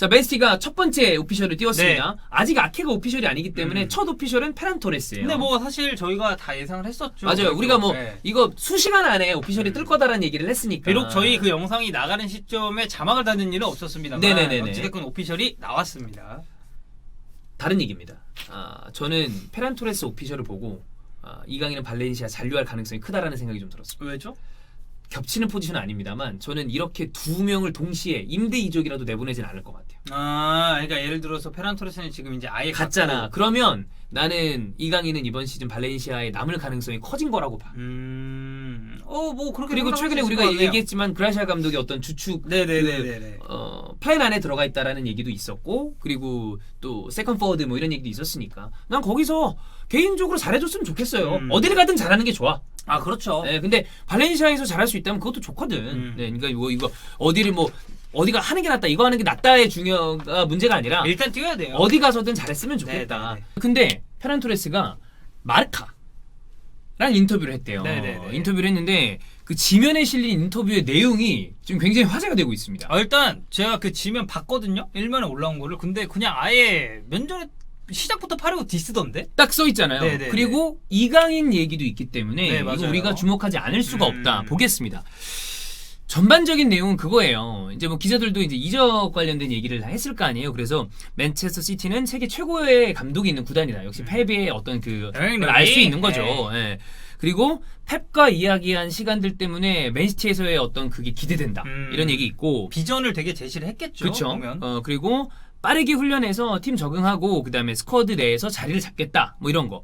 자, 맨시티가 첫 번째 오피셜을 띄웠습니다. 네. 아직 아케가 오피셜이 아니기 때문에 첫 오피셜은 페란 토레스예요. 근데 뭐 사실 저희가 다 예상을 했었죠. 맞아요. 그래도. 우리가 뭐 네. 이거 수시간 안에 오피셜이 뜰 거다라는 얘기를 했으니까. 비록 저희 그 영상이 나가는 시점에 자막을 닫는 일은 없었습니다만 네네네네. 어찌됐건 오피셜이 나왔습니다. 다른 얘기입니다. 저는 페란 토레스 오피셜을 보고 이강인은 발렌시아 잔류할 가능성이 크다라는 생각이 좀 들었어요. 왜죠? 겹치는 포지션은 아닙니다만 저는 이렇게 두 명을 동시에 임대 이적이라도 내보내진 않을 것 같아요. 그러니까 예를 들어서 페란 토레스는 지금 이제 아예 갔잖아. 갔고. 그러면 나는 이강인은 이번 시즌 발렌시아에 남을 가능성이 커진 거라고 봐. 뭐 그렇게 그리고 생각할 최근에 수 있을 것 우리가 같네요. 얘기했지만 그라시아 감독의 어떤 주축 네네네네. 플랜 안에 들어가 있다라는 얘기도 있었고, 그리고 또 세컨 포워드 뭐 이런 얘기도 있었으니까 난 거기서 개인적으로 잘해줬으면 좋겠어요. 어디를 가든 잘하는 게 좋아. 그렇죠. 네, 근데 발렌시아에서 잘할 수 있다면 그것도 좋거든. 네, 그러니까 이거 어디를 뭐 어디가 하는 게 낫다, 이거 하는 게 낫다의 중요가 문제가 아니라 일단 뛰어야 돼요. 어디 가서든 잘했으면 좋겠다. 네네네. 근데 페란 토레스가 마르카라는 인터뷰를 했대요. 네네네. 인터뷰를 했는데 그 지면에 실린 인터뷰의 내용이 지금 굉장히 화제가 되고 있습니다. 일단 제가 그 지면 봤거든요. 일면에 올라온 거를. 근데 그냥 아예 면전에 시작부터 파려고 디스던데? 딱 써 있잖아요. 네네네. 그리고 이강인 얘기도 있기 때문에 네, 이거 맞아요. 우리가 주목하지 않을 수가 없다. 보겠습니다. 전반적인 내용은 그거예요. 이제 뭐 기자들도 이제 이적 관련된 얘기를 다 했을 거 아니에요. 그래서 맨체스터 시티는 세계 최고의 감독이 있는 구단이다. 역시 펩의 어떤 그 알 수 있는 거죠. 예. 그리고 펩과 이야기한 시간들 때문에 맨시티에서의 어떤 그게 기대된다. 이런 얘기 있고. 비전을 되게 제시를 했겠죠. 그렇죠. 보면. 그리고 빠르게 훈련해서 팀 적응하고 그다음에 스쿼드 내에서 자리를 잡겠다. 뭐 이런 거.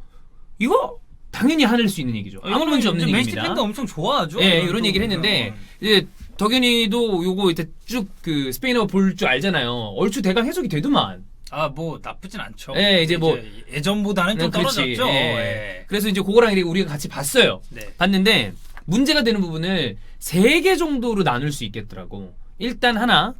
이거 당연히 하늘 수 있는 얘기죠. 아무 문제 없는 맨시티 얘기입니다. 팬도 엄청 좋아하죠. 예, 이런 얘기를 했는데 이제 덕현이도 요거 이제 쭉 그 스페인어 볼 줄 알잖아요. 얼추 대강 해석이 되더만. 뭐 나쁘진 않죠. 예, 이제 뭐 예전보다는 좀 그렇지. 떨어졌죠. 예. 예. 그래서 이제 그거랑 우리가 같이 봤어요. 네. 봤는데 문제가 되는 부분을 3개 정도로 나눌 수 있겠더라고. 일단 하나.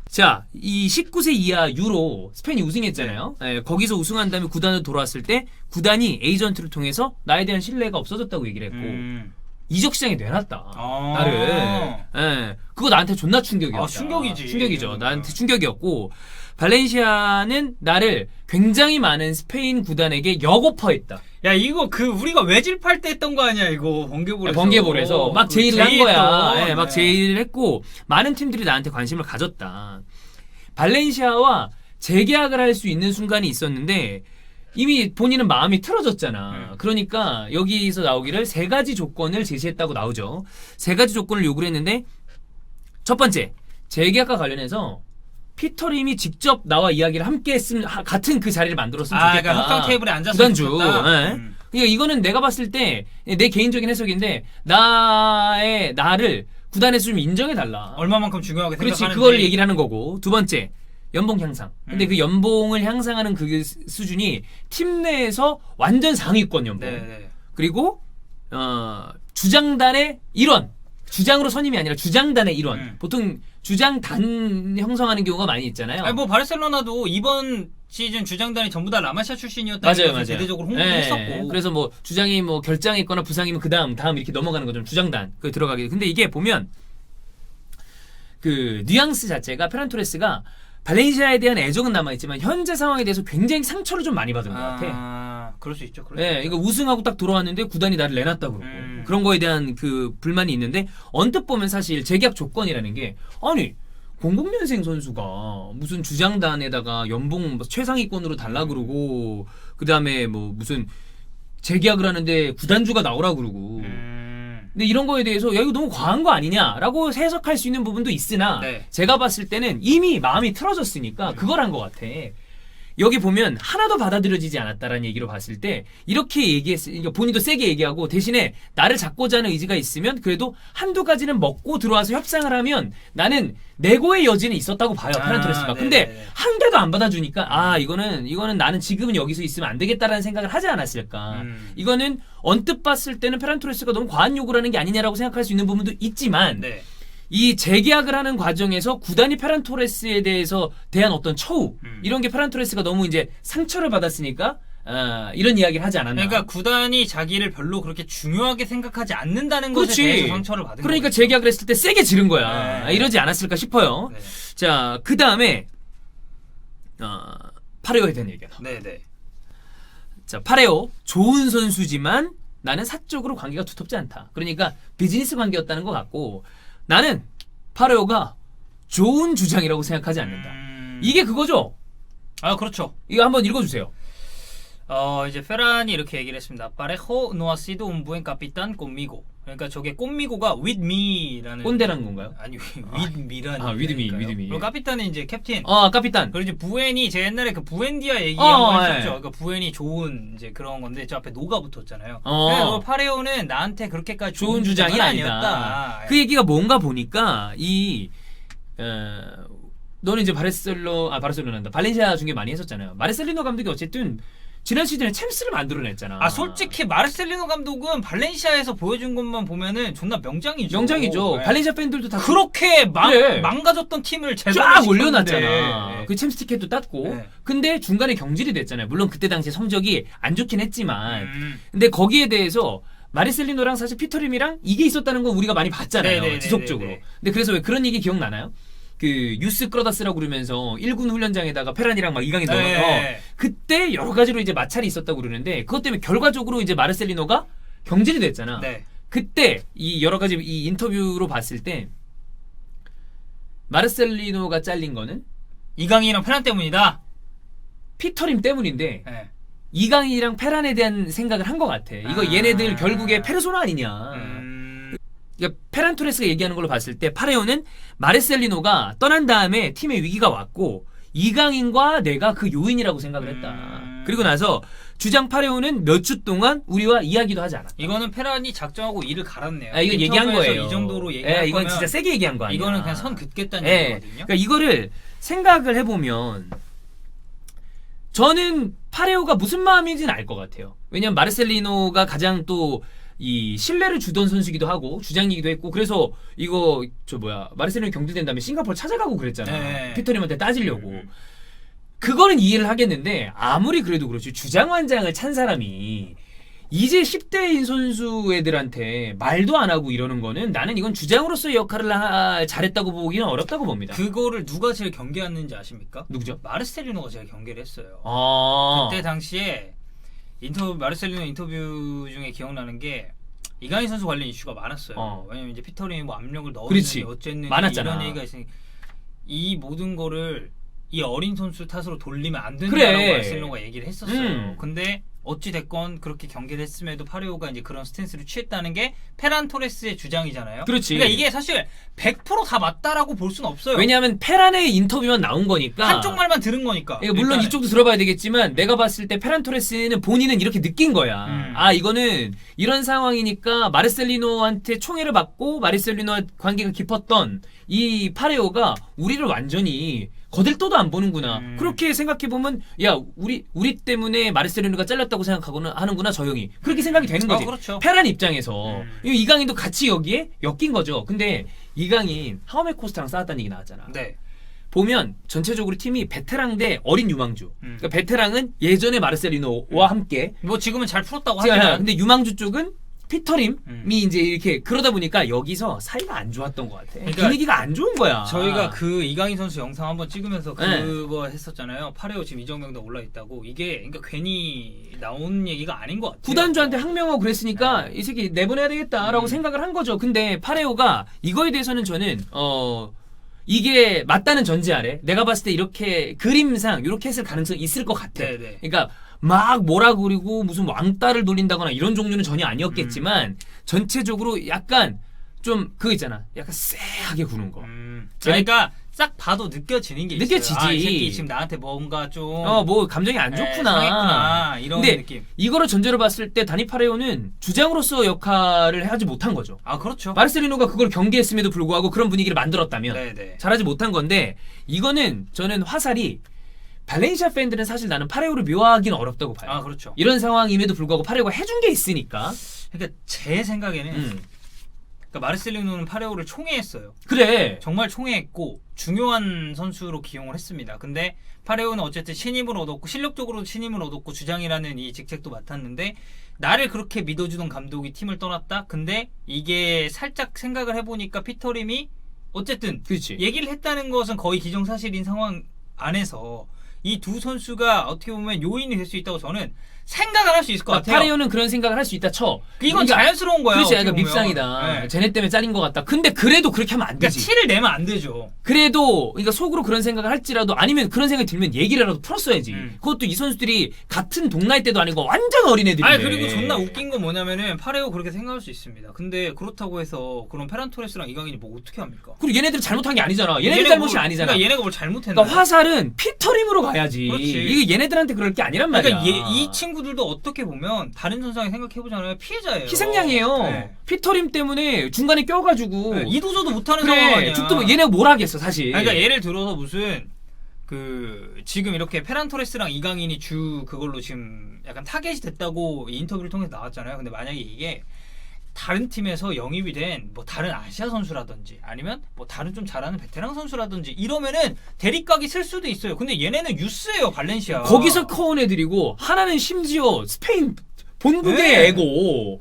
자, 이 19세 이하 유로 스페인이 우승했잖아요. 예, 거기서 우승한 다음에 구단으로 돌아왔을 때 구단이 에이전트를 통해서 나에 대한 신뢰가 없어졌다고 얘기를 했고 이적 시장에 내놨다. 나를. 예, 그거 나한테 존나 충격이었다. 충격이지. 충격이죠. 나한테 충격이었고 발렌시아는 나를 굉장히 많은 스페인 구단에게 역오퍼했다. 야, 이거 우리가 외질팔 때 했던 거 아니야, 이거 번개볼에서. 번개볼에서 막 제의를 한 거야. 예, 막 네. 제의를 했고 많은 팀들이 나한테 관심을 가졌다. 발렌시아와 재계약을 할 수 있는 순간이 있었는데 이미 본인은 마음이 틀어졌잖아. 그러니까 여기서 나오기를 3가지 조건을 제시했다고 나오죠. 3가지 조건을 요구를 했는데 첫 번째, 재계약과 관련해서 피터림이 직접 나와 이야기를 함께 했으면 같은 그 자리를 만들었으면 좋겠다. 그러니까 협상 테이블에 앉았으면 구단주. 좋겠다. 예. 그러니까 이거는 내가 봤을 때 내 개인적인 해석인데 나를 구단에서 좀 인정해 달라. 얼마만큼 중요하게 그렇지, 생각하는지. 그걸 얘기를 하는 거고. 두 번째, 연봉 향상. 근데 그 연봉을 향상하는 그 수준이 팀 내에서 완전 상위권 연봉. 네. 그리고 주장단의 일원. 주장으로 선임이 아니라 주장단의 일원. 보통 주장단 형성하는 경우가 많이 있잖아요. 뭐 바르셀로나도 이번 시즌 주장단이 전부 다 라마시아 출신이었다는 것을 대대적으로 홍보를 했었고. 그래서 뭐 주장이 뭐 결장했거나 부상이면 다음 이렇게 넘어가는 거죠. 주장단 그 들어가게. 근데 이게 보면 그 뉘앙스 자체가 페란 토레스가 발렌시아에 대한 애정은 남아있지만 현재 상황에 대해서 굉장히 상처를 좀 많이 받은 것 같아. 그럴 수 있죠. 네, 이거 우승하고 딱 돌아왔는데 구단이 나를 내놨다 그러고 그런 거에 대한 그 불만이 있는데 언뜻 보면 사실 재계약 조건이라는 게 아니 00년생 선수가 무슨 주장단에다가 연봉 최상위권으로 달라 그러고 그 다음에 뭐 무슨 재계약을 하는데 구단주가 나오라 그러고. 근데 이런 거에 대해서 야 이거 너무 과한 거 아니냐라고 해석할 수 있는 부분도 있으나 네. 제가 봤을 때는 이미 마음이 틀어졌으니까 그걸 한 것 같아. 여기 보면 하나도 받아들여지지 않았다라는 얘기로 봤을 때 이렇게 얘기했으니까 본인도 세게 얘기하고 대신에 나를 잡고자 하는 의지가 있으면 그래도 한두 가지는 먹고 들어와서 협상을 하면 나는 내고의 여지는 있었다고 봐요. 페란 토레스가. 근데 한 개도 안 받아주니까 이거는 나는 지금은 여기서 있으면 안 되겠다라는 생각을 하지 않았을까. 이거는 언뜻 봤을 때는 페란 토레스가 너무 과한 요구를 하는 게 아니냐라고 생각할 수 있는 부분도 있지만 이 재계약을 하는 과정에서 구단이 페란 토레스에 대한 어떤 처우 이런 게 페란 토레스가 너무 이제 상처를 받았으니까 이런 이야기를 하지 않았나. 그러니까 구단이 자기를 별로 그렇게 중요하게 생각하지 않는다는 것에 대해서 상처를 받은 그러니까 거죠. 재계약을 했을 때 세게 지른 거야. 네. 이러지 않았을까 싶어요. 네. 자, 그 다음에 파레오에 대한 얘기야. 네네. 자, 파레오 좋은 선수지만 나는 사적으로 관계가 두텁지 않다. 그러니까 비즈니스 관계였다는 것 같고 나는 파레오가 좋은 주장이라고 생각하지 않는다. 이게 그거죠. 아 그렇죠. 이거 한번 읽어주세요. 이제 페란이 이렇게 얘기를 했습니다. Parejo no ha sido un buen capitán conmigo. 그러니까 저게 꼼미고가 with me라는 꼰대라는 건가요? 아니 with me라는 with me, with me. 그리고 카피탄은 이제 캡틴. 카피탄. 그리고 이제 부엔이 제 옛날에 그 부엔디아 얘기 어, 한번 예. 했었죠. 그러니까 부엔이 좋은 이제 그런 건데 저 앞에 노가 붙었잖아요. 어. 그래서 파레오는 나한테 그렇게까지 좋은 주장이 주장은 아니다. 아니었다. 그 얘기가 뭔가 보니까 너는 이제 바르셀로나한다. 발렌시아 중계 많이 했었잖아요. 마르셀리노 감독이 어쨌든 지난 시즌에 챔스를 만들어냈잖아. 아 솔직히 마르셀리노 감독은 발렌시아에서 보여준 것만 보면은 존나 명장이죠. 명장이죠. 네. 발렌시아 팬들도 다 그렇게 그래. 망가졌던 팀을 쫙 재단시켰는데. 올려놨잖아. 네. 그 챔스 티켓도 땄고. 네. 근데 중간에 경질이 됐잖아요. 물론 그때 당시에 성적이 안 좋긴 했지만. 음. 근데 거기에 대해서 마르셀리노랑 사실 피터림이랑 이게 있었다는 거 우리가 많이 봤잖아요. 네네네네네. 지속적으로. 근데 그래서 왜 그런 얘기 기억나나요? 그 유스 크로다스라고 그러면서 1군 훈련장에다가 페란이랑 막 이강인 넣어서 네. 그때 여러 가지로 이제 마찰이 있었다고 그러는데 그것 때문에 결과적으로 이제 마르셀리노가 경질이 됐잖아. 네. 그때 이 여러 가지 이 인터뷰로 봤을 때 마르셀리노가 잘린 거는 이강인이랑 페란 때문이다. 피터림 때문인데 네. 이강인이랑 페란에 대한 생각을 한 것 같아. 이거 얘네들 결국에 페르소나 아니냐. 그러니까 페란 토레스가 얘기하는 걸로 봤을 때 파레오는 마르셀리노가 떠난 다음에 팀에 위기가 왔고 이강인과 내가 그 요인이라고 생각을 했다. 그리고 나서 주장 파레오는 몇 주 동안 우리와 이야기도 하지 않았다. 이건 페란이 작정하고 일을 갈았네요. 이건 얘기한 인터뷰에서 거예요. 이 정도로 얘기할 이건 거면 진짜 세게 얘기한 거 아니야. 이거는 그냥 선 긋겠다는 예. 얘기거든요. 그러니까 이거를 생각을 해보면 저는 파레오가 무슨 마음인지는 알 것 같아요. 왜냐면 마르셀리노가 가장 또 이 신뢰를 주던 선수기도 하고 주장이기도 했고 그래서 이거 마르셀리노 경질된 다음에 싱가포르 찾아가고 그랬잖아. 네. 피터님한테 따지려고. 그거는 이해를 하겠는데 아무리 그래도 그렇지 주장완장을 찬 사람이 이제 10대인 선수 애들한테 말도 안 하고 이러는 거는 나는 이건 주장으로서의 역할을 잘했다고 보기는 어렵다고 봅니다. 그거를 누가 제일 경계했는지 아십니까? 누구죠? 마르셀리노가 제일 경계를 했어요. 아. 그때 당시에 마르셀리노 인터뷰 중에 기억나는 게 이강인 선수 관련 이슈가 많았어요. 왜냐면 이제 피터링이 뭐 압력을 그렇지. 넣었는지 어쨌는지 많았잖아. 이런 얘기가 있으니 이 모든 거를 이 어린 선수 탓으로 돌리면 안 된다라고 그래. 마르셀리노가 얘기를 했었어요. 근데 어찌 됐건 그렇게 경계를 했음에도 파레오가 이제 그런 스탠스를 취했다는 게 페란 토레스의 주장이잖아요. 그렇지. 그러니까 이게 사실 100%다 맞다라고 볼 수는 없어요. 왜냐하면 페란의 인터뷰만 나온 거니까 한쪽 말만 들은 거니까. 이거 물론 일단은. 이쪽도 들어봐야 되겠지만 내가 봤을 때 페란 토레스는 본인은 이렇게 느낀 거야. 이거는 이런 상황이니까 마르셀리노한테 총애를 받고 마르셀리노와 관계가 깊었던 이 파레오가 우리를 완전히 거들떠도 안 보는구나. 그렇게 생각해보면 야 우리 때문에 마르셀리노가 잘렸다고 생각하고는 하는구나 저 형이. 그렇게 생각이 되는 거지. 그렇죠. 페란 입장에서 이강인도 같이 여기에 엮인 거죠. 근데 이강인 하우메 코스타랑 싸웠다는 얘기 나왔잖아. 네. 보면 전체적으로 팀이 베테랑 대 어린 유망주. 그러니까 베테랑은 예전에 마르셀리노와 함께. 뭐 지금은 잘 풀었다고 하지만 근데 유망주 쪽은 피터림이 이제 이렇게 그러다 보니까 여기서 사이가 안 좋았던 것 같아. 그러니까 분위기가 안 좋은 거야. 저희가 그 이강인 선수 영상 한번 찍으면서 네. 그거 했었잖아요. 파레오 지금 이정명도 올라 있다고. 이게 그러니까 괜히 나온 얘기가 아닌 것 같아요. 구단주한테 항명하고 그랬으니까 이 새끼 내보내야 되겠다라고 생각을 한 거죠. 근데 파레오가 이거에 대해서는 저는 이게 맞다는 전제 아래 내가 봤을 때 이렇게 그림상 이렇게 했을 가능성이 있을 것 같아. 네네. 그러니까 막 뭐라 그리고 무슨 왕따를 돌린다거나 이런 종류는 전혀 아니었겠지만 전체적으로 약간 좀 그거 있잖아. 약간 쎄하게 구는 거. 그러니까 싹 봐도 느껴지는 게 느껴지지. 있어요. 이 새끼 지금 나한테 뭔가 좀 뭐 감정이 안 좋구나. 상했구나 이런 근데 느낌. 이거를 전제로 봤을 때 다니 파레오는 주장으로서 역할을 하지 못한 거죠. 아 그렇죠. 마르셀리노가 그걸 경계했음에도 불구하고 그런 분위기를 만들었다면 네네. 잘하지 못한 건데 이거는 저는 화살이 발렌시아 팬들은 사실 나는 파레오를 묘하기는 어렵다고 봐요. 아 그렇죠. 이런 상황임에도 불구하고 파레오가 해준 게 있으니까. 그러니까 제 생각에는 그러니까 마르셀리노는 파레오를 총애했어요. 그래. 정말 총애했고 중요한 선수로 기용을 했습니다. 근데 파레오는 어쨌든 신임을 얻었고 실력적으로 신임을 얻었고 주장이라는 이 직책도 맡았는데 나를 그렇게 믿어주던 감독이 팀을 떠났다? 근데 이게 살짝 생각을 해보니까 피터림이 어쨌든 그렇지. 얘기를 했다는 것은 거의 기정사실인 상황 안에서 이 두 선수가 어떻게 보면 요인이 될 수 있다고 저는 생각을 할 수 있을 것 같아요. 파레오는 그런 생각을 할 수 있다 쳐. 이건 그러니까 자연스러운 거야. 그렇지, 어떻게 약간 보면. 밉상이다. 네. 쟤네 때문에 잘린 것 같다. 근데 그래도 그렇게 하면 안 그러니까 되지. 티를 내면 안 되죠. 그래도 그러니까 속으로 그런 생각을 할지라도 아니면 그런 생각이 들면 얘기라도 풀었어야지. 그것도 이 선수들이 같은 동나이 때도 아니고 완전 어린애들인데. 아니 그리고 존나 웃긴 건 뭐냐면은 파레오 그렇게 생각할 수 있습니다. 근데 그렇다고 해서 그럼 페란토레스랑 이강인이 뭐 어떻게 합니까? 그리고 얘네들 잘못한 게 아니잖아. 얘네들 얘네가 잘못이 뭘- 아니잖아. 그러니까 얘네가 뭘 잘못했나? 그러니까 화살은 피터림으로 가야지. 그렇지. 이게 얘네들한테 그럴 게 아니란 말이야. 그러니까 이 친구들도 어떻게 보면 다른 선수랑 생각해보잖아요. 피해자예요. 희생양이에요. 네. 피터림 때문에 중간에 껴가지고. 네, 이도저도 못하는 상황 그래. 아니야. 죽도 얘네가 뭘 하겠어 사실. 아니, 그러니까 예를 들어서 무슨 그 지금 이렇게 페란토레스랑 이강인이 주 그걸로 지금 약간 타겟이 됐다고 이 인터뷰를 통해서 나왔잖아요. 근데 만약에 이게 다른 팀에서 영입이 된 뭐 다른 아시아 선수라든지 아니면 뭐 다른 좀 잘하는 베테랑 선수라든지 이러면은 대립각이 쓸 수도 있어요. 근데 얘네는 유스예요, 발렌시아. 거기서 커온 애들이고 하나는 심지어 스페인 본국의 네. 애고.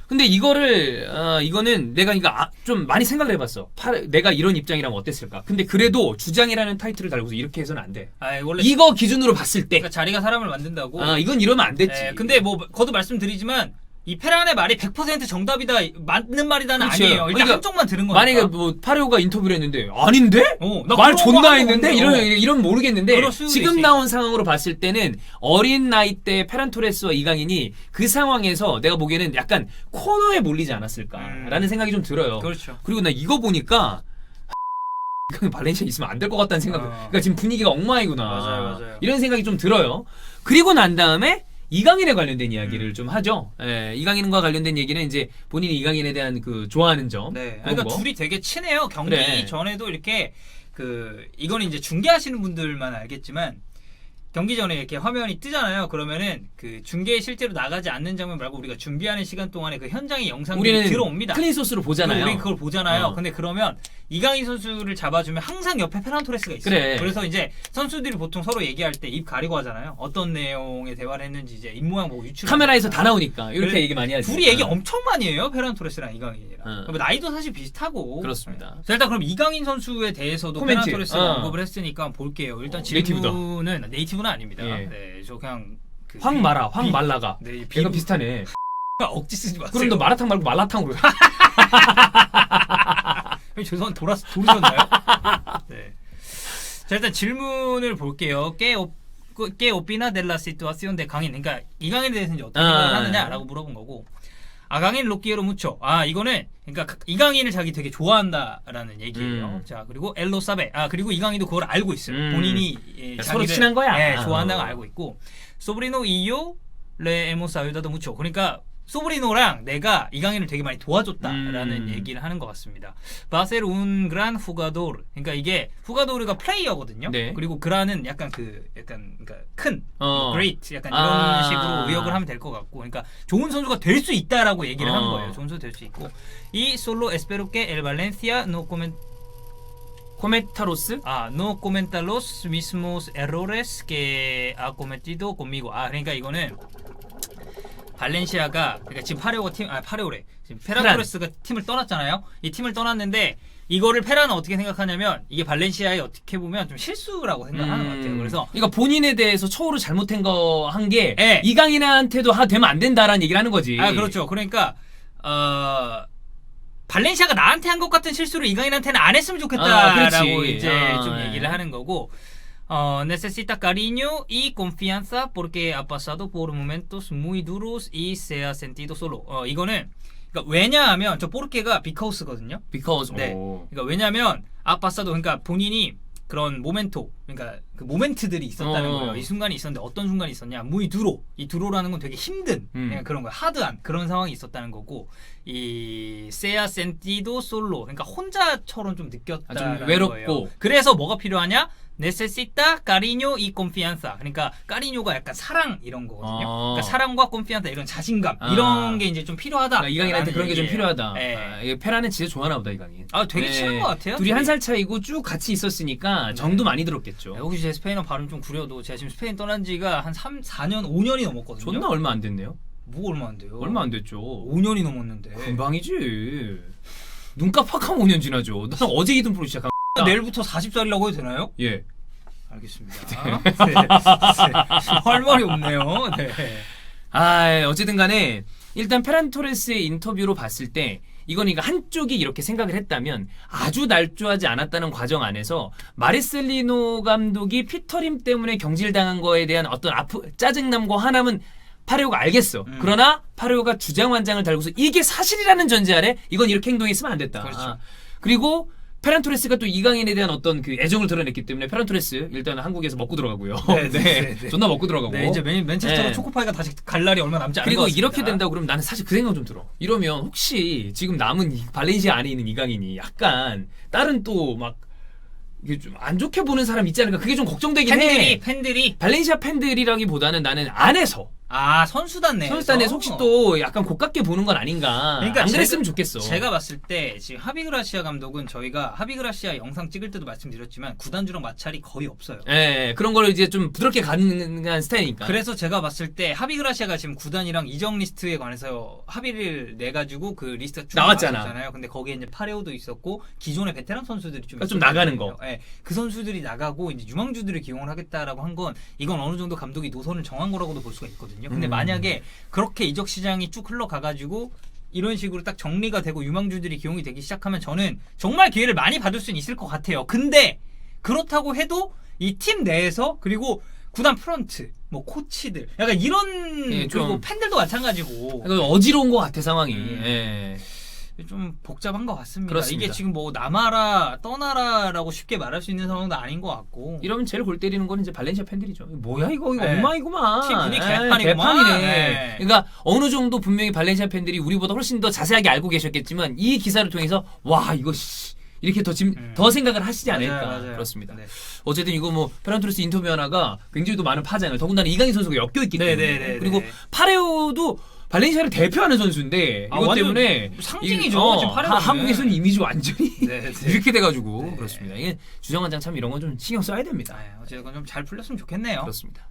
근데 이거를 이거는 내가 이거 좀 많이 생각을 해봤어. 내가 이런 입장이라면 어땠을까? 근데 그래도 주장이라는 타이틀을 달고서 이렇게 해서는 안 돼. 아, 원래 이거 기준으로 봤을 때, 그러니까 자리가 사람을 만든다고. 이건 이러면 안 됐지. 근데 뭐 거듭 말씀드리지만 이 페란의 말이 100% 정답이다, 맞는 말이다는 그렇죠. 아니에요. 일단 그러니까 한쪽만 들은 거니까. 만약에 뭐 파레오가 인터뷰를 했는데 아닌데? 나 말 그런 거 존나 하는 했는데 건데. 이런 모르겠는데 그럴 수도 지금 있지. 나온 상황으로 봤을 때는 어린 나이 때 페란토레스와 이강인이 그 상황에서 내가 보기에는 약간 코너에 몰리지 않았을까라는 생각이 좀 들어요. 그렇죠. 그리고 나 이거 보니까 이강인 발렌시아 있으면 안 될 것 같다는 생각. 그러니까 지금 분위기가 엉망이구나. 맞아요. 이런 생각이 좀 들어요. 그리고 난 다음에 이강인에 관련된 이야기를 좀 하죠. 예, 이강인과 관련된 얘기는 이제 본인이 이강인에 대한 그 좋아하는 점. 네. 그런 그러니까 거. 둘이 되게 친해요. 경기 그래. 전에도 이렇게 이거는 이제 중계하시는 분들만 알겠지만 경기 전에 이렇게 화면이 뜨잖아요. 그러면은 그 중계에 실제로 나가지 않는 장면 말고 우리가 준비하는 시간 동안에 그 현장의 영상들이 우리는 들어옵니다. 클린 소스로 보잖아요. 우리 그걸 보잖아요. 어. 근데 그러면 이강인 선수를 잡아주면 항상 옆에 페란토레스가 있어요. 그래. 그래서 이제 선수들이 보통 서로 얘기할 때 입 가리고 하잖아요. 어떤 내용의 대화를 했는지 이제 입모양 보고 유출. 카메라에서 다 나오니까 이렇게 그래. 얘기 많이 하지. 둘이 얘기 엄청 많이 해요. 페란토레스랑 이강인이랑. 어. 뭐 나이도 사실 비슷하고. 그렇습니다. 자, 일단 그럼 이강인 선수에 대해서도 코멘트. 페란토레스가 언급을 했으니까 볼게요. 일단 네이티브다. 질문은 네이티브는 아닙니다. 예. 네, 저 그냥 그 황 마라, 황 말라가. 네, 걔가 비슷하네. 억지 쓰지 마세요. 그럼 너 마라탕 말고 말라탕으로. 죄송한 도르셨나요? 네. 자, 일단 질문을 볼게요. 깨 오피나 델라 시투아시온 데 강인. 그러니까 이강인에 대해서 이제 어떻게 생각을 하느냐라고 물어본 거고. 강인 로키에로 무초. 이거는 그러니까 이강인을 자기 되게 좋아한다라는 얘기예요. 자, 그리고 엘로 사베. 그리고 이강인도 그걸 알고 있어요. 본인이 서로 친한 거야. 예, 좋아한다는 걸 알고 있고. 소브리노 이요 레 에모사 유다도 무초. 그러니까 소브리노랑 내가 이강인을 되게 많이 도와줬다라는 얘기를 하는 것 같습니다. 바셀 운 그란 후가도르. 그러니까 이게 후가도르가 플레이어거든요. 네. 그리고 그란은 약간 그러니까 큰, great 약간 이런 식으로 의역을 하면 될 것 같고, 그러니까 좋은 선수가 될 수 있다라고 얘기를 한 거예요. 좋은 선수 될 수 있고. 이 솔로 에스페로 que el Valencia no 코메타로스? no comenta los mismos errores que ha cometido conmigo. 그러니까 이거는 발렌시아가 그러니까 지금 파레오래. 지금 페란토레스가 팀을 떠났잖아요. 이 팀을 떠났는데 이거를 페란은 어떻게 생각하냐면 이게 발렌시아의 어떻게 보면 좀 실수라고 생각하는 것 같아요. 그래서 그러니까 본인에 대해서 처우를 잘못한 거 한 게 네. 이강인한테도 되면 안 된다라는 얘기를 하는 거지. 그렇죠. 그러니까 발렌시아가 나한테 한 것 같은 실수를 이강인한테는 안 했으면 좋겠다라고 그렇지. 이제 좀 얘기를 하는 거고. Necesita cariño y confianza porque ha pasado por momentos muy duros y se ha sentido solo. 이거는 그러니까 왜냐하면 저 포르케가 빅하우스거든요. Because 네. 그러니까 왜냐하면 아빠사도 그러니까 본인이 그런 모멘토, 그러니까 그 모멘트들이 있었다는 거예요. 이 순간이 있었는데 어떤 순간이 있었냐? 무이 두로. 이 두로라는 건 되게 힘든 그냥 그런 거야. 하드한 그런 상황이 있었다는 거고, 이 세아 센티도 솔로. 그러니까 혼자처럼 좀 느꼈다는 좀 외롭고. 거예요. 그래서 뭐가 필요하냐? Necesita cariño y confianza. 그러니까 까리뇨가 약간 사랑 이런 거거든요. 그러니까 사랑과 confianza 이런 자신감 이런 게 이제 좀 필요하다. 그러니까 이강인한테 그런 게 좀 필요하다. 네. 페라는 진짜 좋아하나 보다 이강인. 되게 친한 것 같아요. 둘이 한 살 차이고 쭉 같이 있었으니까 정도 많이 들었겠죠. 혹시 제 스페인어 발음 좀 구려도 제가 지금 스페인 떠난 지가 한 4년, 5년이 넘었거든요. 존나 얼마 안 됐네요. 뭐 얼마 안 돼요? 얼마 안 됐죠. 5년이 넘었는데. 금방이지. 눈 깜빡하면 5년 지나죠. 나 어제 이든 프로 시작한. 내일부터 40살이라고 해도 되나요? 예. 알겠습니다. 네. 할 말이 없네요. 네. 아, 어쨌든 간에 일단 페란 토레스의 인터뷰로 봤을 때 이건 그러니까 한쪽이 이렇게 생각을 했다면 아주 날조하지 않았다는 과정 안에서 마르셀리노 감독이 피터림 때문에 경질당한 거에 대한 어떤 짜증남과 화남은 파레오가 알겠어. 그러나 파레오가 주장완장을 달고서 이게 사실이라는 전제 아래 이건 이렇게 행동했으면 안 됐다. 그렇죠. 그리고 페란 토레스가 또 이강인에 대한 어떤 그 애정을 드러냈기 때문에 페란 토레스 일단 한국에서 먹고 들어가고요. 네. 존나 먹고 들어가고. 네, 이제 맨체스터로 네. 초코파이가 다시 갈 날이 얼마 남지 않은 것 그리고 같습니다. 이렇게 된다고 그러면 나는 사실 그 생각 좀 들어. 이러면 혹시 지금 남은 이 발렌시아 안에 있는 이강인이 약간 다른 또 막 이게 좀 안 좋게 보는 사람 있지 않을까? 그게 좀 걱정되긴 해. 팬들이 발렌시아 팬들이라기보다는 나는 안에서 선수단 내에서 선수단에서 혹시 또 약간 고깝게 보는 건 아닌가. 그러니까 안 그랬으면 좋겠어. 제가 봤을 때 지금 하비그라시아 감독은 저희가 하비그라시아 영상 찍을 때도 말씀드렸지만 구단주랑 마찰이 거의 없어요. 예, 그런 거를 이제 좀 부드럽게 가능한 스타일이니까. 그래서 제가 봤을 때 하비그라시아가 지금 구단이랑 이적 리스트에 관해서 합의를 내가지고 그 리스트가 쭉 나왔잖아. 나왔잖아요. 근데 거기에 이제 파레오도 있었고 기존의 베테랑 선수들이 좀 그러니까 좀 나가는 거. 예, 그 선수들이 나가고 이제 유망주들을 기용을 하겠다라고 한 건 이건 어느 정도 감독이 노선을 정한 거라고도 볼 수가 있거든요. 근데 만약에 그렇게 이적 시장이 쭉 흘러가가지고 이런 식으로 딱 정리가 되고 유망주들이 기용이 되기 시작하면 저는 정말 기회를 많이 받을 수는 있을 것 같아요. 근데 그렇다고 해도 이 팀 내에서 그리고 구단 프런트, 뭐 코치들, 약간 이런 예, 그리고 좀 팬들도 마찬가지고 약간 어지러운 것 같아 상황이. 예. 좀 복잡한 것 같습니다. 그렇습니다. 이게 지금 뭐 남아라 떠나라라고 쉽게 말할 수 있는 상황도 아닌 것 같고. 이러면 제일 골 때리는 건 이제 발렌시아 팬들이죠. 뭐야 이거 네. 엉망이구만. 팀 분위기 예, 개판이구만. 개판이네. 네. 그러니까 어느 정도 분명히 발렌시아 팬들이 우리보다 훨씬 더 자세하게 알고 계셨겠지만 이 기사를 통해서 와 이거 이렇게 더 생각을 하시지 않을까. 맞아요. 그렇습니다. 네. 어쨌든 이거 뭐 페란토레스 인터뷰 하나가 굉장히 또 많은 파장을 더군다나 이강인 선수가 엮여있기 때문에 네. 그리고 파레오도 발렌시아를 대표하는 선수인데 이것 완전 때문에 상징이죠. 지금 파레오는. 한국에서는 이미지 완전히 네. 이렇게 돼가지고 네. 그렇습니다. 이게 주정관장 참 이런 건 좀 신경 써야 됩니다. 어쨌든 좀 잘 풀렸으면 좋겠네요. 그렇습니다.